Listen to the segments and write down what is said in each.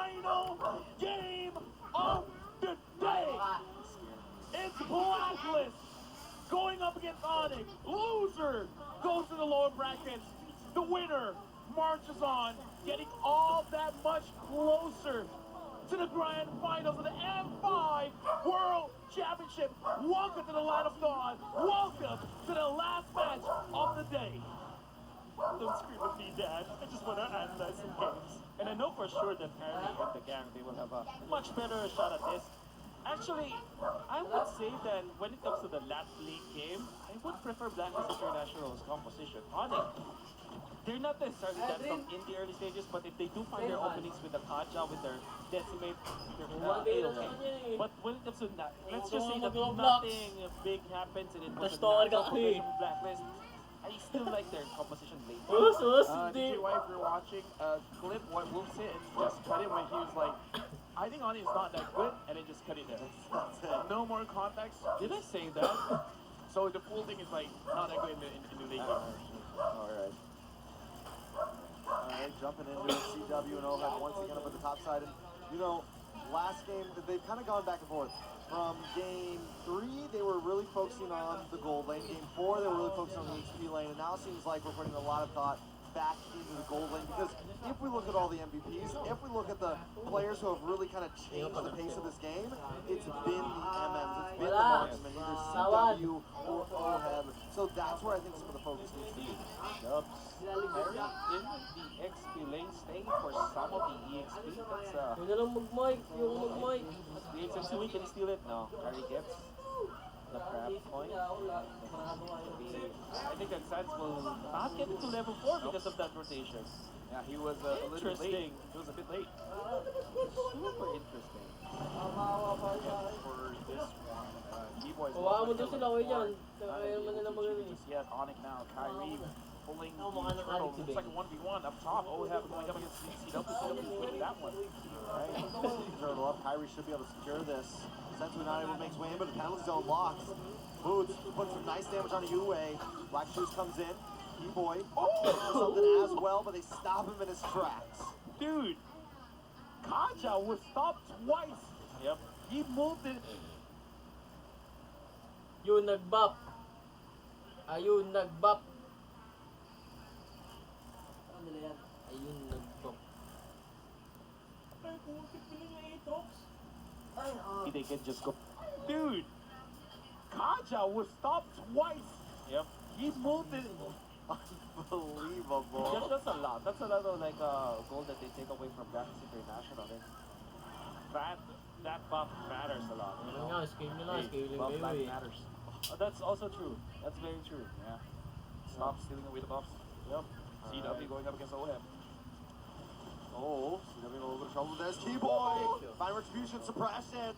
final game of the day. It's Blacklist going up against ONIC. Loser goes to the lower brackets. The winner marches on, getting all that much closer to the grand finals of the M5 World Championship. Welcome to the Land of God. Welcome to the last match of the day. Don't scream at me, Dad. I just want to analyze some games. And I know for sure that Harry and the gang, they will have a much better shot at this. Actually, I would say that when it comes to the last league game, I would prefer Blacklist International's composition. ONIC, they're not necessarily that from in the early stages, but if they do find their openings with the Kaja, with their Decimate, they're okay. But when it comes to that, let's just say that nothing big happens and it was a natural progression with Blacklist, I still like their composition late. DJ Y, if you're watching, clip what Wolf said and just cut it when he was like, I think ONIC is not that good, and then just cut it there. No more context. Did I say that? So the full thing is like not that good in the late game. Alright. Alright, jumping into it, CW and OHEB once again up at the top side. And, you know, last game, they've kind of gone back and forth. From game 3, they were really focusing on the gold lane. Game 4, they were really focusing on the HP lane. And now it seems like we're putting a lot of thought back into the gold lane, because if we look at all the MVPs, if we look at the players who have really kind of changed the pace of this game, it's been the MMs, it's been the marksmen, either CW or OHEB. So that's where I think some of the focus needs to be. Dubs. Harry in the XP lane, staying for some of the EXP. That's Yung na lang mag-mic, yung mag-mic. the XP we can steal it. No, Harry gets the crab point. I think Excites will not get into level 4 because of that rotation. Yeah, he was a little bit late. He was a bit late. Super interesting. For this one, D-Boys. Hawakan mo doon sila ko dyan. Kaya naman nila magaling. Yes, ONIC now. Kyrie pulling the turtle. Looks like a 1v1 up top. OHEB going up against CW. CW is winning that one. Alright, turtle up. Kyrie should be able to secure this. Sensui not able to make his way in, but the penalty zone locks. Boots puts some nice damage on Yue. Black Shoes comes in. E-Boy something as well, but they stop him in his tracks. Dude, Kaja was stopped twice. Yep. He moved it. Yun nag-bop. Ayun nag-bop. Ayun nag-bop. They can just go. Dude, Kaja was stopped twice. Yep. He moved it. Unbelievable. That's a lot. That's a lot of like goal that they take away from Blacklist International. That buff matters a lot. You Ano know? nga, scale nyo lang, scaling Buff kayo life eh. matters. That's also true. That's very true. Yeah. Stop stealing away the buffs. Yep. CW going up against OHEB. Oh, CW in a little bit of trouble with this. Key-Boy! Find retribution, suppression.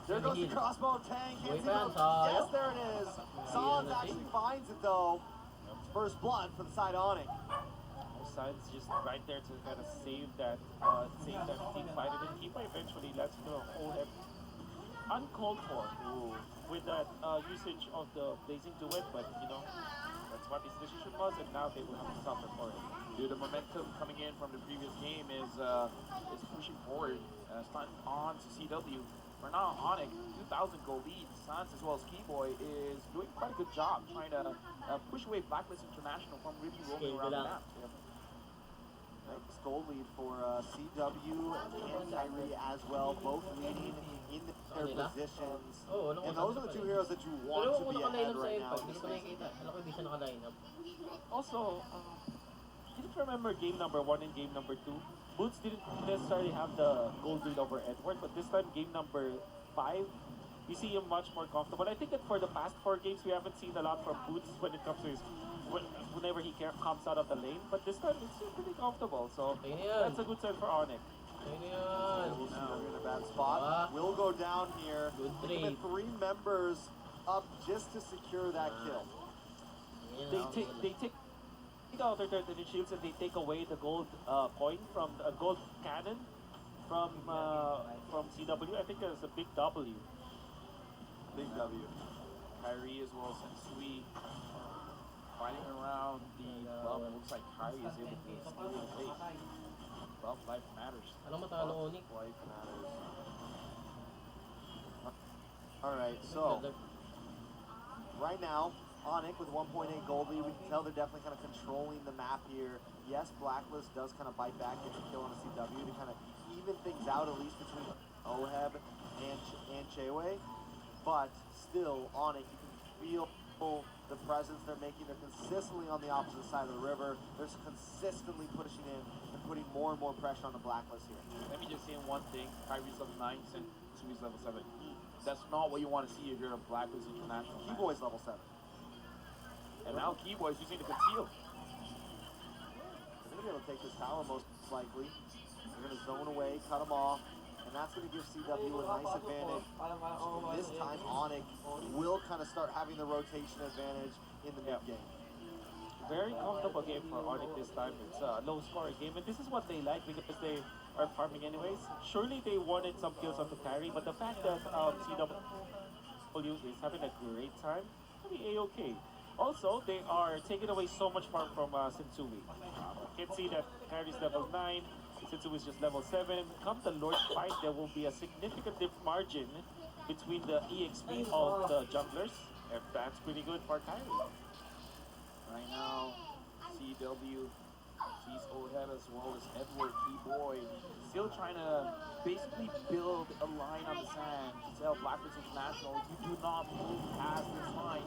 There goes the crossbow tank. Can't see it. Yes, there it is. Sans actually finds it though. First blood for the side ONIC. Both sides just right there to kind of save that team fight, and then Keeper eventually lets the whole head uncalled for with that usage of the blazing duet, but you know that's what his decision was, and now they will have to suffer for it. Dude, the momentum coming in from the previous game is pushing forward. Starting on to CW. For now, ONIC, 2,000 goal lead. Sans as well as Keyboy is doing quite a good job trying to push away Blacklist International from really roaming around the map. Yep. Next goal lead for CW and Kyrie as well, both leading in their positions. And those are the two heroes that you want to be ahead right now. Hindi ko nakikita. Alam ko hindi siya naka-line up. Also, you didn't remember game number 1 and game number 2? Boots didn't necessarily have the gold lead over Edward, but this time, game number 5, we see him much more comfortable. I think that for the past 4 games, we haven't seen a lot from Boots when it comes to his, whenever he comes out of the lane. But this time, it's pretty comfortable. So that's a good sign for ONIC. In a bad spot. Will go down here. Even 3 members up just to secure that kill. They take out their shields and they take away the gold coin from a gold cannon from CW. I think there's a big W. Big W. Kyrie as well as Sensui fighting around the bubble. Looks like Kyrie is able to steal the face. Well, life matters. Alam mo, talo ONIC. Life matters. All right, so right now, ONIC with 1.8 gold lead. We can tell they're definitely kind of controlling the map here. Yes, Blacklist does kind of bite back, gets a kill on a CW to kind of even things out, at least between Oheb and Chewe. But still, ONIC, you can feel the presence they're making. They're consistently on the opposite side of the river. They're consistently pushing in and putting more and more pressure on the Blacklist here. Let me just say one thing. Kyrie's level 9, Sensui's level 7. That's not what you want to see if you're a Blacklist International. Keyboy's level 7. And now Keyboy's using the conceal. They're going to be able to take this tower most likely. They're going to zone away, cut them off, and that's going to give CW a nice advantage. This time, ONIC will kind of start having the rotation advantage in the mid game. Very comfortable game for ONIC this time. It's a low-scoring game, and this is what they like because they are farming anyways. Surely they wanted some kills on the carry, but the fact that CW is having a great time, pretty A-okay. Also, they are taking away so much farm from Sensui. You can see that carry's level 9, Sensui is just level 7. Come the Lord fight, there will be a significant margin between the EXP of the junglers, and that's pretty good for Kyrie. Right now, CW sees Oheb as well as Edward Keyboy still trying to basically build a line on the sand to tell Blacklist International, you do not move past this line.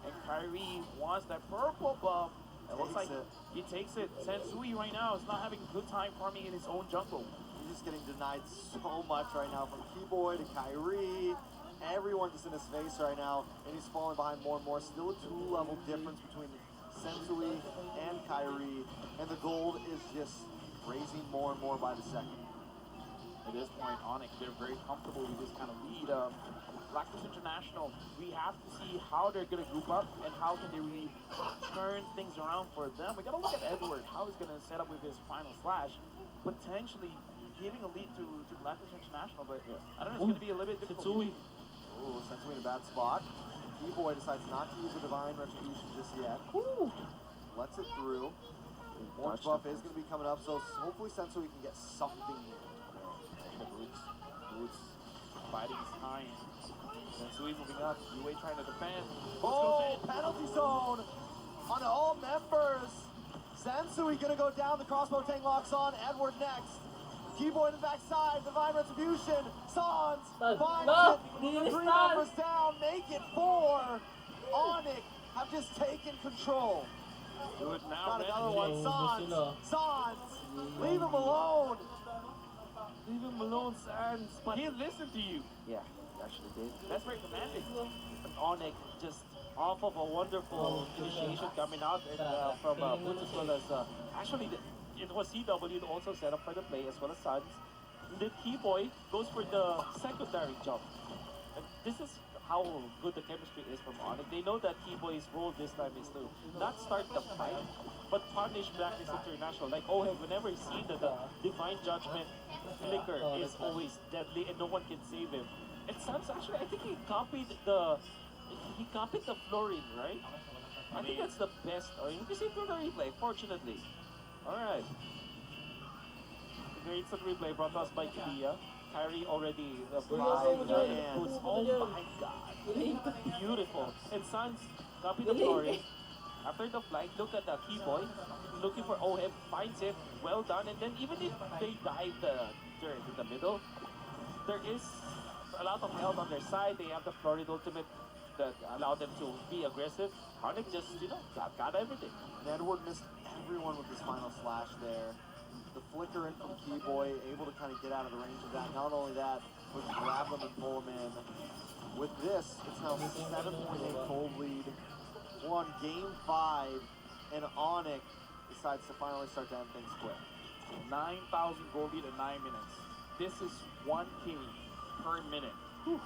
And Kyrie wants that purple buff. It looks like he takes it. Sensui right now is not having a good time farming in his own jungle. He's just getting denied so much right now, from Keyboy to Kyrie. Everyone just in his face right now, and he's falling behind more and more. Still a 2-level difference between Sensui and Kyrie, and the gold is just raising more and more by the second. At this point, ONIC, they're very comfortable with this kind of lead. Blacklist International, we have to see how they're going to group up and how can they really turn things around for them. We got to look at Edward, how he's going to set up with his final slash, potentially giving a lead to Blacklist International, but I don't know, it's going to be a little bit difficult. Oh, Sensui in a bad spot. Keyboy decides not to use a Divine Retribution just yet. Lets it through. Orange buff is going to be coming up, so hopefully Sensui can get something here. Boots biding his time. Sensui moving up. Yue trying to defend. Oh, penalty zone on all members. Sensui going to go down. The crossbow tank locks on. Edward next. Keyboy in the backside. Divine Retribution. Sans finds it. 3 members down. Make it 4. ONIC have just taken control. Do it now, Got man. another one. Sans. Leave him alone. Leave him alone, Sans. But he listened to you. Yeah, he actually did. That's very commanding. And ONIC just off of a wonderful initiation coming out and, from Boots as well as actually it was CW to also set up for the play as well as Suns. The Keyboy goes for the secondary jump. And this is how good the chemistry is from ONIC. They know that Keyboy's role this time is to not start the fight, but punish Blacklist International. Like Oheb, whenever he sees that the Divine Judgment flicker is always deadly and no one can save him. And Suns actually, I think he copied the Florin, right? I think that's the best. Or you can see through the replay, fortunately. Alright. The great replay brought to us by Kia. Kyrie already the boots. Oh my god. Beautiful. And Suns copy the Florin. After the flight, look at the Keyboy. Looking for Oheb, finds it. Well done. And then even if they dive in the middle, there is a lot of health on their side. They have the Florid ultimate that allow them to be aggressive. ONIC just, got everything. And Edward missed everyone with his final slash there. The flicker in from Keyboy, able to kind of get out of the range of that. Not only that, but grab them and pull them in. With this, it's now 7.8 gold lead. We're on game 5, and ONIC decides to finally start to end things quick. 9,000 gold lead in 9 minutes. This is 1K per minute. Whew.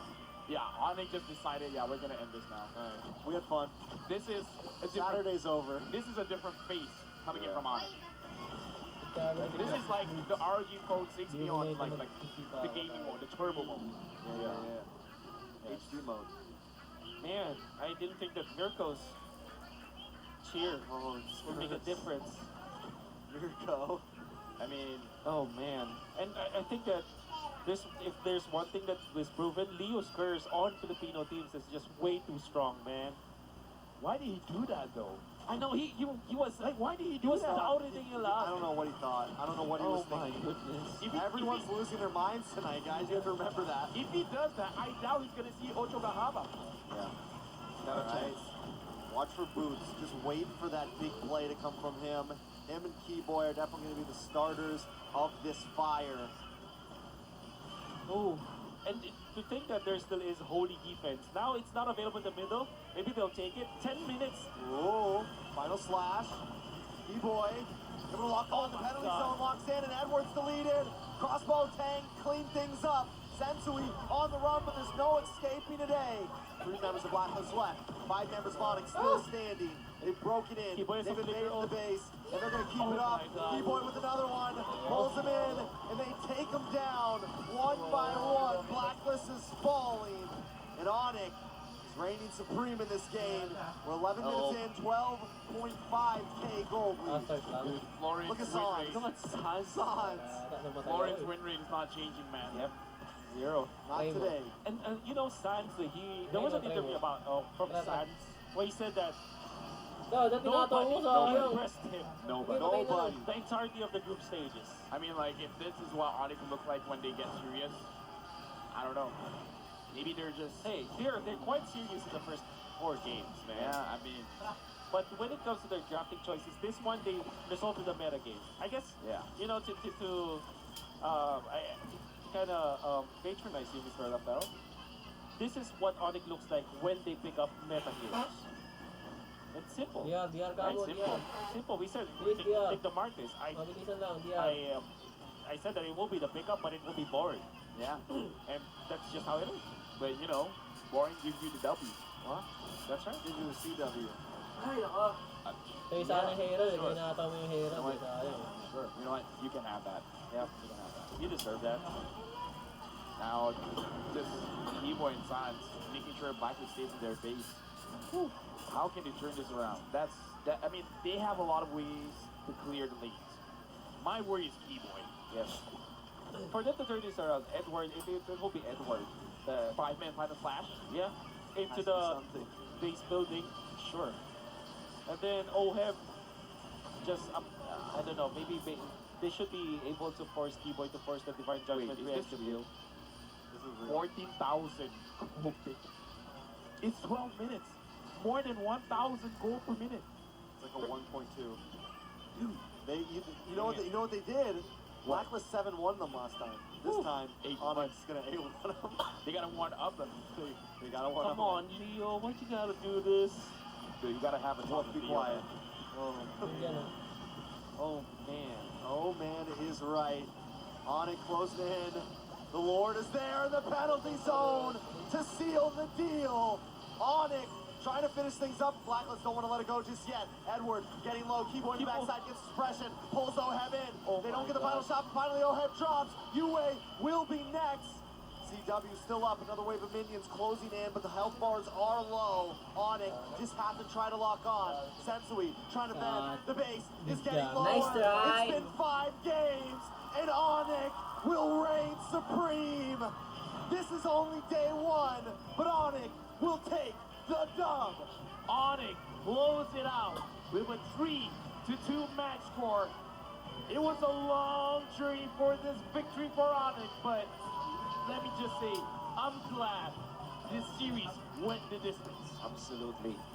Yeah, ONIC just decided, we're gonna end this now. All right. We had fun. This is a Saturday's over. This is a different face coming in from ONIC. This is like the ROG Code 6 Beyond, like the gaming mode, the turbo mode. Yeah. HD mode. Man, I didn't think that Mirko's cheer would make a difference. Mirko. I mean, Oh man, and I think that if there's one thing that was proven, Leo's curse on Filipino teams is just way too strong, man. why did he do that though? I know he was Like, why did he he do was that? doubting a I lot. don't know what he thought. I don't know what he Oh was my thinking. goodness. Everyone's losing their minds tonight, guys. You have to remember that. If he does that, I doubt he's gonna see Ocho Gahaba. Yeah. Not a All right. chance. Watch for Boots. Just wait for that big play to come from him. Him and Keyboy are definitely going to be the starters of this fire. Oh, and to think that there still is holy defense. Now it's not available in the middle. Maybe they'll take it. 10 minutes. Oh, final slash. Keyboy. Able to lock on. The penalty zone locks in, and Edwards deleted. Crossbow Tang clean things up. Sensui on the run, but there's no escaping today. 3 members of Blacklist left. 5 members of ONIC still standing. They've broken in. Keyboy is They've a flicker invaded the on. base, and they're going to keep Oh it up. my God. Keyboy with another one. Pulls him in, and they take him down one by one. Blacklist is falling, and ONIC is reigning supreme in this game. We're 11 minutes in, 12.5K gold lead. After lang. Dude, Florian's Look at win Sans. rate. Look at Sans. Wala na ba tayo? Florian's win rate is not changing, man. Yep. 0. Not Play mo. today. And you know, Sans, there was an Try mo. interview about from Try mo. Sans where he said that Dati tinatawa mo sa nobody ayaw. impressed him. Nobody. Nobody. The entirety of the group stages. I mean, like, if this is what ONIC look like when they get serious, I don't know. Maybe they're just, Hey, they're quite serious in the first 4 games, man. yeah, I mean, But when it comes to their drafting choices, this one they result in the meta game. I guess, yeah. you know, to kind of patronize you, Mr. Rafael. This is what ONIC looks like when they pick up meta heroes. It's simple. Diyan, diyan ka Right? mo, Simple. diyan. Simple. We said Please, diyan. take the Martes. Mabilisan lang, diyan. I said that it will be the pickup, but it will be boring, Yeah. and that's just how it is. But, you know, boring gives you the W. Huh? That's right. Give you the CW. So isa na hero, Sure. hindi nakatawa mo yung hero. Ano ba? Sayang. Sure. You know what? You can have that. Yeah, You can have that. you deserve that. Now, just Keyboy and Sans making sure Blacklist stays in their base. Whew. How can they turn this around? I mean, they have a lot of ways to clear the lanes. My worry is Keyboy. Yes. For them to turn this around, Edward, it will be Edward. The 5-man final flash. yeah, into Has to be the something. base building, sure. And then Oheb, just I don't know, maybe they should be able to force Keyboy to force the Divine Judgment. Wait, is this re-execute. real? This is real. 14,000. It's 12 minutes. More than 1,000 gold per minute. It's like a 1.2. You know what they did? Blacklist 7-1 them last time. This Woo. time, 8-1. ONIC's gonna 8-1 them. They gotta one up them. They gotta one Come on, Leo, why you gotta do this? Dude, you gotta have a Well, talk be with Leo. quiet. Diyan, ah. Oh man. Oh man is right. ONIC closing in. The Lord is there in the penalty zone to seal the deal. ONIC trying to finish things up. Blacklist don't want to let it go just yet. Edward getting low. Keyboard in the backside gets suppression. Pulls Oheb in. Oh They don't my get the final God. shot. Finally, Oheb drops. Yue will be next. CW still up. Another wave of minions closing in, but the health bars are low. ONIC just have to try to lock on. Sensui trying to bend. The base is Good getting job. lower. Nice try. It's been 5 games, and ONIC will reign supreme. This is only day 1, but ONIC will take the dub. ONIC blows it out with a 3-2 match score. It was a long journey for this victory for ONIC, but let me just say, I'm glad this series went the distance. Absolutely.